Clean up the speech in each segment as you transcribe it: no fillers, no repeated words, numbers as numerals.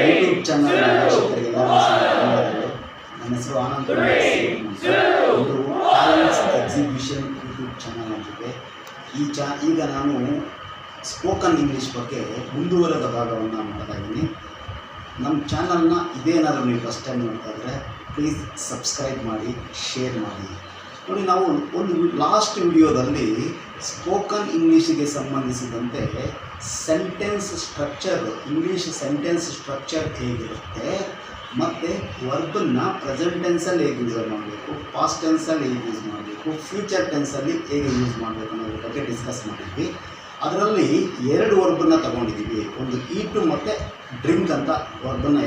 YouTube channel ವೀಕ್ಷಕರಿಗೆಲ್ಲರಿಗೂ ನನ್ನ ಹೆಸರು ಆನಂದ್ ಒಂದು ಟ್ಯಾಲೆಂಟ್ಸ್ ಎಕ್ಸಿಬಿಷನ್ ಯೂಟ್ಯೂಬ್ ಚಾನಲ್ ಅಂತಿದೆ. ಈಗ ನಾನು ಸ್ಪೋಕನ್ ಇಂಗ್ಲೀಷ್ ಬಗ್ಗೆ ಮುಂದುವರೆದ ಭಾಗವನ್ನು ಮಾಡ್ತಾ ಇದ್ದೀನಿ. ನಮ್ಮ ಚಾನಲ್ನ ಇದೇನಾದರೂ ನೀವು ಫಸ್ಟ್ ಟೈಮ್ ನೋಡ್ತಾ ಇದ್ದರೆ ಪ್ಲೀಸ್ ಸಬ್ಸ್ಕ್ರೈಬ್ ಮಾಡಿ, ಶೇರ್ ಮಾಡಿ. ನೋಡಿ, ನಾವು ಒಂದು ಲಾಸ್ಟ್ ವಿಡಿಯೋದಲ್ಲಿ ಸ್ಪೋಕನ್ ಇಂಗ್ಲೀಷಿಗೆ ಸಂಬಂಧಿಸಿದಂತೆ sentence structure, English sentence structure ಹೇಗಿರುತ್ತೆ ಮತ್ತು ವರ್ಬನ್ನು ಪ್ರೆಸೆಂಟ್ ಟೆನ್ಸಲ್ಲಿ ಹೇಗೆ ಯೂಸ್ ಮಾಡಬೇಕು, ಪಾಸ್ಟ್ ಟೆನ್ಸಲ್ಲಿ ಹೇಗೆ ಯೂಸ್ ಮಾಡಬೇಕು, ಫ್ಯೂಚರ್ ಟೆನ್ಸಲ್ಲಿ ಹೇಗೆ ಯೂಸ್ ಮಾಡಬೇಕು ಅನ್ನೋದ್ರ ಬಗ್ಗೆ ಡಿಸ್ಕಸ್ ಮಾಡಿದ್ವಿ. ಅದರಲ್ಲಿ 2 ವರ್ಬನ್ನು ತಗೊಂಡಿದ್ದೀವಿ. ಒಂದು ಈಟು ಮತ್ತು ಡ್ರಿಂಕ್ ಅಂತ ವರ್ಬನ್ನು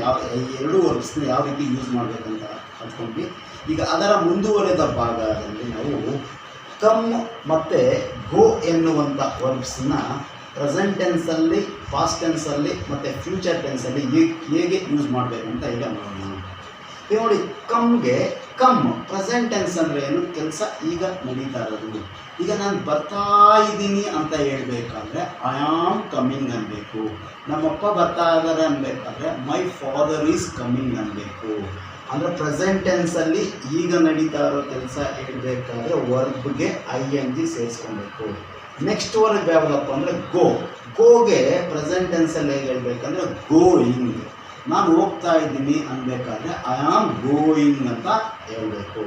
ಎರಡು ವರ್ಬ್ಸ್ನ ಯಾವ ರೀತಿ ಯೂಸ್ ಮಾಡಬೇಕಂತ ಕಲ್ತ್ಕೊಂಡ್ವಿ. ಈಗ ಅದರ ಮುಂದುವರೆದ ಭಾಗದಲ್ಲಿ ನಾವು ಕಮ್ ಮತ್ತು ಗೋ ಎನ್ನುವಂಥ ವರ್ಬ್ಸ್ನ ಪ್ರೆಸೆಂಟ್ ಟೆನ್ಸಲ್ಲಿ, ಪಾಸ್ಟ್ ಟೆನ್ಸಲ್ಲಿ ಮತ್ತು ಫ್ಯೂಚರ್ ಟೆನ್ಸಲ್ಲಿ ಹೇಗೆ ಯೂಸ್ ಮಾಡಬೇಕು ಅಂತ ಈಗ ನೋಡೋಣ. ಈಗ ನೋಡಿ, ಕಮ್ಗೆ ಕಮ್ ಪ್ರೆಸೆಂಟ್ ಟೆನ್ಸ್ ಅಂದರೆ ಏನು, ಕೆಲಸ ಈಗ ನಡೀತಾ ಇರೋದು. ಈಗ ನಾನು ಬರ್ತಾ ಇದ್ದೀನಿ ಅಂತ ಹೇಳಬೇಕಾದ್ರೆ ಐ ಆಮ್ ಕಮ್ಮಿಂಗ್ ಅನ್ನಬೇಕು. ನಮ್ಮಪ್ಪ ಬರ್ತಾ ಇದ್ದಾರೆ ಅನ್ಬೇಕಾದ್ರೆ ಮೈ ಫಾದರ್ ಈಸ್ ಕಮ್ಮಿಂಗ್ ಅನ್ನಬೇಕು. ಅಂದರೆ ಪ್ರೆಸೆಂಟ್ ಟೆನ್ಸಲ್ಲಿ ಈಗ ನಡೀತಾ ಇರೋ ಕೆಲಸ ಹೇಳಬೇಕಾದ್ರೆ ವರ್ಬ್ಗೆ ING ಸೇರಿಸ್ಕೊಬೇಕು. ನೆಕ್ಸ್ಟ್ ವರ್ಬ್ ಯಾವುದಪ್ಪ ಅಂದರೆ ಗೋಗೆ ಪ್ರೆಸೆಂಟ್ ಟೆನ್ಸಲ್ಲಿ ಹೇಗೆ ಹೇಳ್ಬೇಕಂದ್ರೆ ಗೋಯಿಂಗ್. ನಾನು ಹೋಗ್ತಾ ಇದ್ದೀನಿ ಅನ್ಬೇಕಾದ್ರೆ ಐ ಆಮ್ ಗೋಯಿಂಗ್ ಅಂತ ಹೇಳಬೇಕು.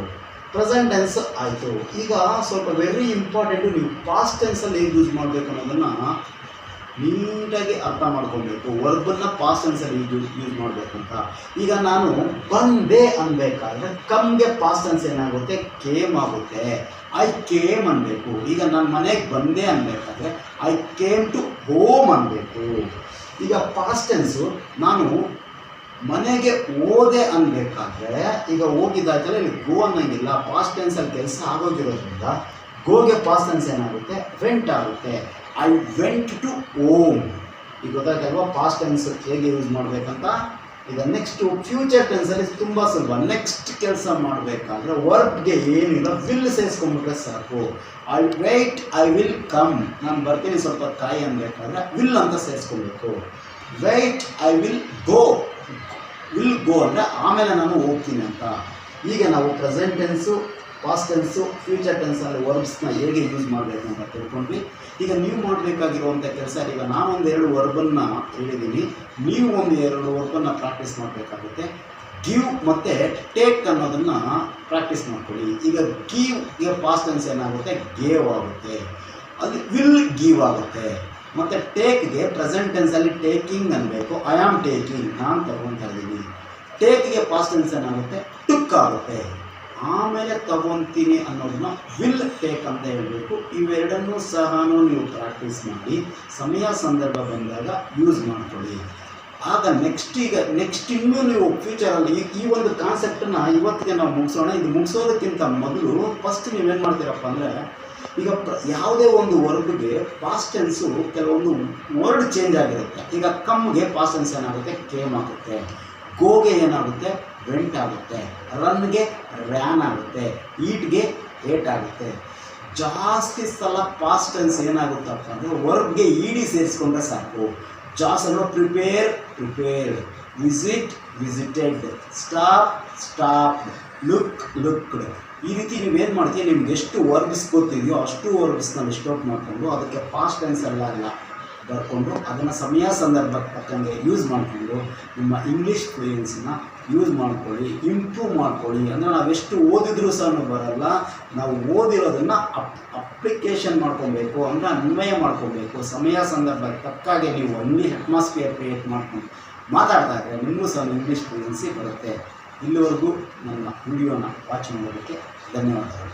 ಪ್ರೆಸೆಂಟ್ ಟೆನ್ಸ್ ಆಯಿತು. ಈಗ ಸ್ವಲ್ಪ ವೆರಿ ಇಂಪಾರ್ಟೆಂಟು, ನೀವು ಪಾಸ್ಟ್ ಟೆನ್ಸಲ್ಲಿ ಹೇಗೆ ಯೂಸ್ ಮಾಡಬೇಕು ಅನ್ನೋದನ್ನು ನೀಟಾಗಿ ಅರ್ಥ ಮಾಡ್ಕೊಬೇಕು. ವರ್ಬನ್ನು ಪಾಸ್ಟ್ ಟೆನ್ಸಲ್ಲಿ ಯೂಸ್ ಮಾಡಬೇಕು ಅಂತ. ಈಗ ನಾನು ಬಂದೆ ಅನ್ಬೇಕಾದ್ರೆ ಕಮ್ಗೆ ಪಾಸ್ಟ್ ಟೆನ್ಸ್ ಏನಾಗುತ್ತೆ, ಕೇಮ್ ಆಗುತ್ತೆ. ಐ ಕೇಮ್ ಅನ್ಬೇಕು. ಈಗ ನಾನು ಮನೆಗೆ ಬಂದೆ ಅನ್ಬೇಕಾದ್ರೆ ಐ ಕೇಮ್ ಟು ಹೋಮ್ ಅನ್ಬೇಕು. ಈಗ ಪಾಸ್ಟ್ ಟೆನ್ಸು ನಾನು ಮನೆಗೆ ಹೋದೆ ಅನ್ಬೇಕಾದ್ರೆ ಈಗ ಹೋಗಿದ್ದಾಯ್ತಲ್ಲ, ಇಲ್ಲಿ ಗೋ ಅನ್ನೋಂಗಿಲ್ಲ. ಪಾಸ್ಟ್ ಟೆನ್ಸಲ್ಲಿ ಕೆಲಸ ಆಗೋಗಿರೋದ್ರಿಂದ ಗೋಗೆ ಪಾಸ್ಟ್ ಟೆನ್ಸ್ ಏನಾಗುತ್ತೆ, ವೆಂಟ್ ಆಗುತ್ತೆ. I went to home. ಈಗ ಗೊತ್ತಾಯ್ತಲ್ವಾ ಪಾಸ್ಟ್ ಟೆನ್ಸ್ ಹೇಗೆ ಯೂಸ್ ಮಾಡಬೇಕಂತ. ಈಗ ನೆಕ್ಸ್ಟು ಫ್ಯೂಚರ್ ಟೆನ್ಸಲ್ಲಿ ತುಂಬ ಸುಲಭ. ನೆಕ್ಸ್ಟ್ ಕೆಲಸ ಮಾಡಬೇಕಾದ್ರೆ ವರ್ಬ್ಗೆ ಏನಿಲ್ಲ, ವಿಲ್ ಸೇರಿಸ್ಕೊಂಡ್ಬಿಟ್ರೆ ಸಾಕು. I wait, I will come. ನಾನು ಬರ್ತೀನಿ ಸ್ವಲ್ಪ ಕಾಯಿ ಅನ್ಬೇಕಾದ್ರೆ ವಿಲ್ ಅಂತ ಸೇರಿಸ್ಕೊಬೇಕು. ವೇಟ್, ಐ ವಿಲ್ ಗೋ ಅಂದರೆ ಆಮೇಲೆ ನಾನು ಹೋಗ್ತೀನಿ ಅಂತ. ಈಗ ನಾವು present tense, past tense, future ಟೆನ್ಸಲ್ಲಿ ವರ್ಬ್ಸ್ನ ಹೇಗೆ ಯೂಸ್ ಮಾಡಬೇಕು ಅಂತ ತಿಳ್ಕೊಂಡ್ವಿ. ಈಗ ನೀವು ಮಾಡಬೇಕಾಗಿರುವಂಥ ಕೆಲಸ, ಈಗ ನಾನೊಂದು 2 ವರ್ಬನ್ನು ಹೇಳಿದ್ದೀನಿ, ನೀವು ಒಂದು 2 ವರ್ಬನ್ನು ಪ್ರಾಕ್ಟೀಸ್ ಮಾಡಬೇಕಾಗುತ್ತೆ. ಗಿವ್ ಮತ್ತು ಟೇಕ್ ಅನ್ನೋದನ್ನು ಪ್ರಾಕ್ಟೀಸ್ ಮಾಡ್ಕೊಳ್ಳಿ. ಈಗ ಗಿವ್ಗೆ ಪಾಸ್ಟ್ ಟೆನ್ಸ್ ಏನಾಗುತ್ತೆ, ಗೇವ್ ಆಗುತ್ತೆ. ಅಲ್ಲಿ ವಿಲ್ ಗಿವ್ ಆಗುತ್ತೆ. ಮತ್ತು ಟೇಕ್ಗೆ ಪ್ರೆಸೆಂಟ್ ಟೆನ್ಸಲ್ಲಿ ಟೇಕಿಂಗ್ ಅನ್ನಬೇಕು. ಐ ಆಮ್ ಟೇಕಿಂಗ್, ನಾನು ತಗೊತಾ ಇದ್ದೀನಿ. ಟೇಕ್ಗೆ ಪಾಸ್ಟ್ ಟೆನ್ಸ್ ಏನಾಗುತ್ತೆ, ಟುಕ್ ಆಗುತ್ತೆ. ಆಮೇಲೆ ತಗೊತೀನಿ ಅನ್ನೋದನ್ನ ವಿಲ್ ಟೇಕ್ ಅಂತ ಹೇಳಬೇಕು. ಇವೆರಡನ್ನೂ ಸಹ ನೀವು ಪ್ರಾಕ್ಟೀಸ್ ಮಾಡಿ ಸಮಯ ಸಂದರ್ಭ ಬಂದಾಗ ಯೂಸ್ ಮಾಡ್ಕೊಳ್ಳಿ. ಆಗ ನೆಕ್ಸ್ಟ್ ಇನ್ನೂ ನೀವು ಫ್ಯೂಚರಲ್ಲಿ ಈ ಒಂದು ಕಾನ್ಸೆಪ್ಟನ್ನು ಇವತ್ತಿಗೆ ನಾವು ಮುಗಿಸೋಣ. ಇದು ಮುಗಿಸೋದಕ್ಕಿಂತ ಮೊದಲು ಫಸ್ಟ್ ನೀವೇನು ಮಾಡ್ತೀರಪ್ಪ ಅಂದರೆ, ಈಗ ಯಾವುದೇ ಒಂದು ವರ್ಬ್ಗೆ ಪಾಸ್ಟ್ ಟೆನ್ಸು ಕೆಲವೊಂದು ವರ್ಡ್ ಚೇಂಜ್ ಆಗಿರುತ್ತೆ. ಈಗ ಕಮ್ಗೆ ಪಾಸ್ಟ್ ಟೆನ್ಸ್ ಏನಾಗುತ್ತೆ, ಕೇಮ್ ಆಗುತ್ತೆ. ಗೋಗೆ ಏನಾಗುತ್ತೆ, ವೆಂಟ್ ಆಗುತ್ತೆ. ರನ್ಗೆ ರ್ಯಾನ್ ಆಗುತ್ತೆ. ಈಟ್ಗೆ ಏಟ್ ಆಗುತ್ತೆ. ಜಾಸ್ತಿ ಸಲ ಪಾಸ್ಟ್ ಟೆನ್ಸ್ ಏನಾಗುತ್ತಪ್ಪ ಅಂದರೆ ವರ್ಬ್ಗೆ ED ಸೇರಿಸ್ಕೊಂಡ್ರೆ ಸಾಕು. ಜಾಸ್ತಿ prepared, visit, visited, stopped, looked. ಈ ರೀತಿ ನೀವೇನು ಮಾಡ್ತೀವಿ, ನಿಮ್ಗೆ ಎಷ್ಟು ವರ್ಬ್ಸ್ ಗೊತ್ತಿದೆಯೋ ಅಷ್ಟು ವರ್ಬ್ಸ್ನ ಲಿಸ್ಟ್ ಔಟ್ ಮಾಡಿಕೊಂಡು ಅದಕ್ಕೆ ಪಾಸ್ಟ್ ಟೆನ್ಸ್ ಎಲ್ಲ ಬರ್ಕೊಂಡು ಅದನ್ನು ಸಮಯ ಸಂದರ್ಭಕ್ಕೆ ತಕ್ಕಂಗೆ ಯೂಸ್ ಮಾಡಿಕೊಂಡು ನಿಮ್ಮ ಇಂಗ್ಲೀಷ್ ಫ್ಲೂಯೆನ್ಸಿನ ಯೂಸ್ ಮಾಡ್ಕೊಳ್ಳಿ, ಇಂಪ್ರೂವ್ ಮಾಡ್ಕೊಳ್ಳಿ. ಅಂದರೆ ನಾವೆಷ್ಟು ಓದಿದ್ರೂ ಸಹ ಬರಲ್ಲ, ನಾವು ಓದಿರೋದನ್ನು ಅಪ್ಲಿಕೇಶನ್ ಮಾಡ್ಕೊಬೇಕು, ಅಂದರೆ ಅನ್ವಯ ಮಾಡ್ಕೊಬೇಕು. ಸಮಯ ಸಂದರ್ಭಕ್ಕೆ ತಕ್ಕಾಗೆ ನೀವು ಒನ್ಲಿ ಅಟ್ಮಾಸ್ಫಿಯರ್ ಕ್ರಿಯೇಟ್ ಮಾಡ್ಕೊಂಡು ಮಾತಾಡ್ತಾ ಇದ್ದರೆ ನಿಮಗೂ ಸಹ ಇಂಗ್ಲೀಷ್ ಫ್ಲೂಯೆನ್ಸಿ ಬರುತ್ತೆ. ಇಲ್ಲಿವರೆಗೂ ನನ್ನ ವಿಡಿಯೋನ ವಾಚ್ ಮಾಡೋದಕ್ಕೆ ಧನ್ಯವಾದಗಳು.